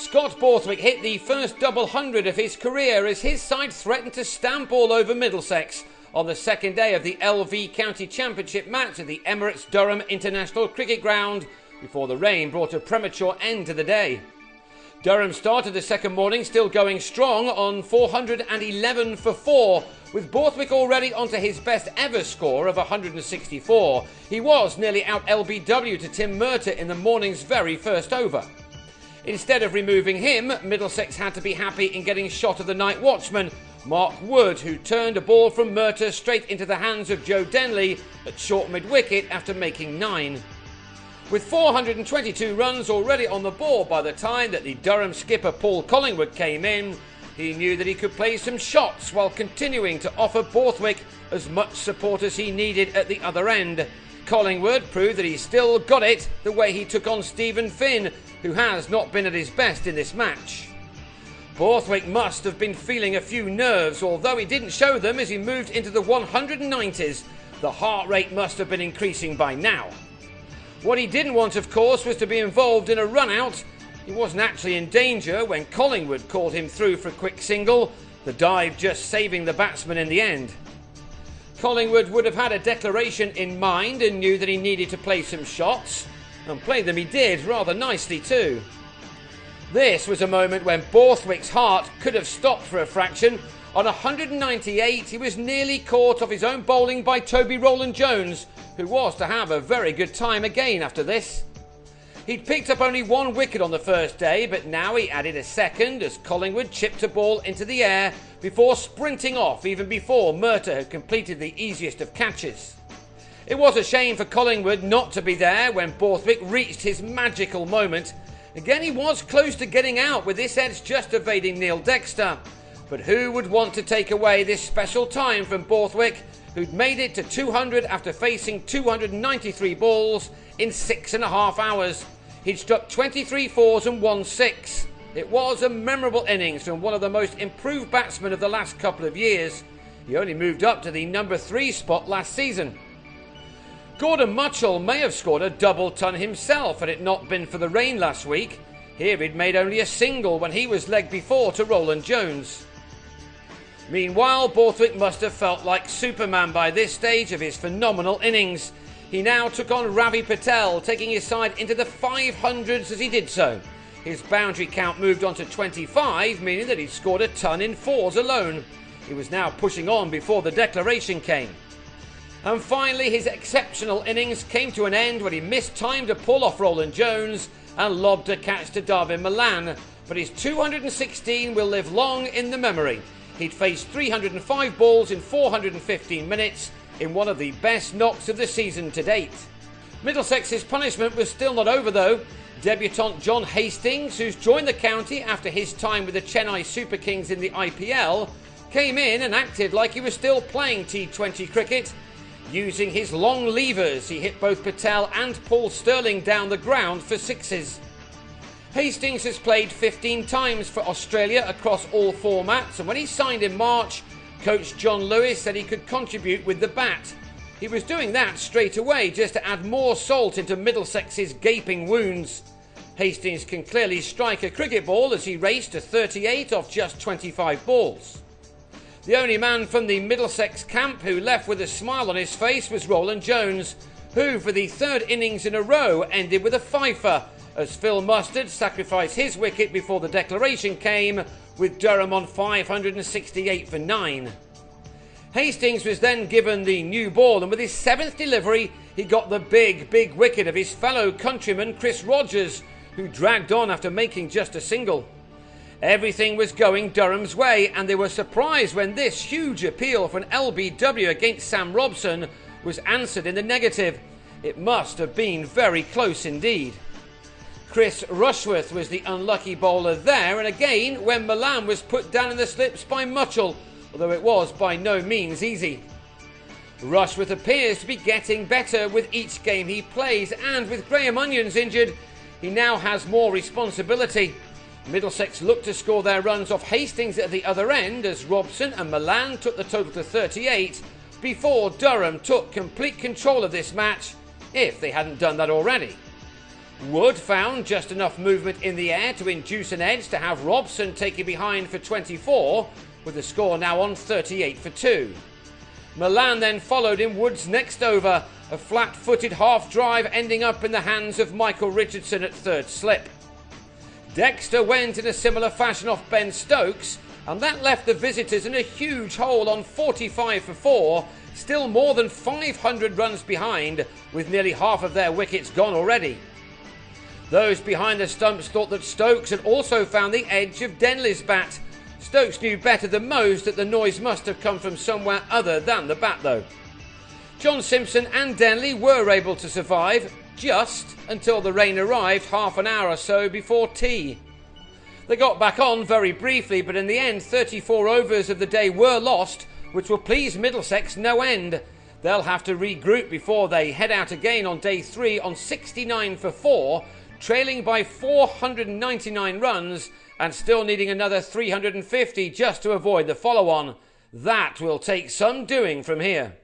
Scott Borthwick hit the first double hundred of his career as his side threatened to stamp all over Middlesex on the second day of the LV County Championship match at the Emirates Durham International Cricket Ground before the rain brought a premature end to the day. Durham started the second morning still going strong on 411 for 4, with Borthwick already onto his best ever score of 164. He was nearly out LBW to Tim Murtagh in the morning's very first over. Instead of removing him, Middlesex had to be happy in getting shot of the night watchman, Mark Wood, who turned a ball from Murtagh straight into the hands of Joe Denley at short mid-wicket after making 9. With 422 runs already on the board by the time that the Durham skipper Paul Collingwood came in, he knew that he could play some shots while continuing to offer Borthwick as much support as he needed at the other end. Collingwood proved that he still got it the way he took on Stephen Finn, who has not been at his best in this match. Borthwick must have been feeling a few nerves, although he didn't show them as he moved into the 190s. The heart rate must have been increasing by now. What he didn't want, of course, was to be involved in a run-out. He wasn't actually in danger when Collingwood called him through for a quick single, the dive just saving the batsman in the end. Collingwood would have had a declaration in mind and knew that he needed to play some shots, and play them he did, rather nicely too. This was a moment when Borthwick's heart could have stopped for a fraction. On 198, he was nearly caught off his own bowling by Toby Rowland-Jones, who was to have a very good time again after this. He'd picked up only 1 wicket on the first day, but now he added a second as Collingwood chipped a ball into the air before sprinting off even before Murtagh had completed the easiest of catches. It was a shame for Collingwood not to be there when Borthwick reached his magical moment. Again, he was close to getting out with this edge just evading Neil Dexter. But who would want to take away this special time from Borthwick, who'd made it to 200 after facing 293 balls in 6.5 hours. He'd struck 23 fours and 1 6. It was a memorable innings from one of the most improved batsmen of the last couple of years. He only moved up to the number 3 spot last season. Gordon Mutchell may have scored a double ton himself had it not been for the rain last week. Here he'd made only a single when he was legged before to Rowland-Jones. Meanwhile, Borthwick must have felt like Superman by this stage of his phenomenal innings. He now took on Ravi Patel, taking his side into the 500s as he did so. His boundary count moved on to 25, meaning that he'd scored a ton in 4s alone. He was now pushing on before the declaration came. And finally, his exceptional innings came to an end when he missed time to pull off Rowland-Jones and lobbed a catch to Darvin Milan. But his 216 will live long in the memory. He'd faced 305 balls in 415 minutes in one of the best knocks of the season to date. Middlesex's punishment was still not over though. Debutant John Hastings, who's joined the county after his time with the Chennai Super Kings in the IPL, came in and acted like he was still playing T20 cricket. Using his long levers, he hit both Patel and Paul Sterling down the ground for 6s. Hastings has played 15 times for Australia across all formats, and when he signed in March, coach John Lewis said he could contribute with the bat. He was doing that straight away just to add more salt into Middlesex's gaping wounds. Hastings can clearly strike a cricket ball as he raced to 38 off just 25 balls. The only man from the Middlesex camp who left with a smile on his face was Rowland-Jones, who for the 3rd innings in a row ended with a fifer, as Phil Mustard sacrificed his wicket before the declaration came, with Durham on 568 for 9. Hastings was then given the new ball, and with his 7th delivery, he got the big wicket of his fellow countryman Chris Rogers, who dragged on after making just a single. Everything was going Durham's way, and they were surprised when this huge appeal for an LBW against Sam Robson was answered in the negative. It must have been very close indeed. Chris Rushworth was the unlucky bowler there, and again when Milan was put down in the slips by Mutchell, although it was by no means easy. Rushworth appears to be getting better with each game he plays, and with Graham Onions injured, he now has more responsibility. Middlesex looked to score their runs off Hastings at the other end as Robson and Milan took the total to 38 before Durham took complete control of this match, if they hadn't done that already. Wood found just enough movement in the air to induce an edge to have Robson taking behind for 24, with the score now on 38 for 2. Milan then followed in Wood's next over, a flat-footed half-drive ending up in the hands of Michael Richardson at third slip. Dexter went in a similar fashion off Ben Stokes, and that left the visitors in a huge hole on 45 for 4, still more than 500 runs behind, with nearly half of their wickets gone already. Those behind the stumps thought that Stokes had also found the edge of Denley's bat. Stokes knew better than most that the noise must have come from somewhere other than the bat though. John Simpson and Denley were able to survive, just until the rain arrived half an hour or so before tea. They got back on very briefly, but in the end 34 overs of the day were lost, which will please Middlesex no end. They'll have to regroup before they head out again on day 3 on 69 for 4, trailing by 499 runs and still needing another 350 just to avoid the follow-on. That will take some doing from here.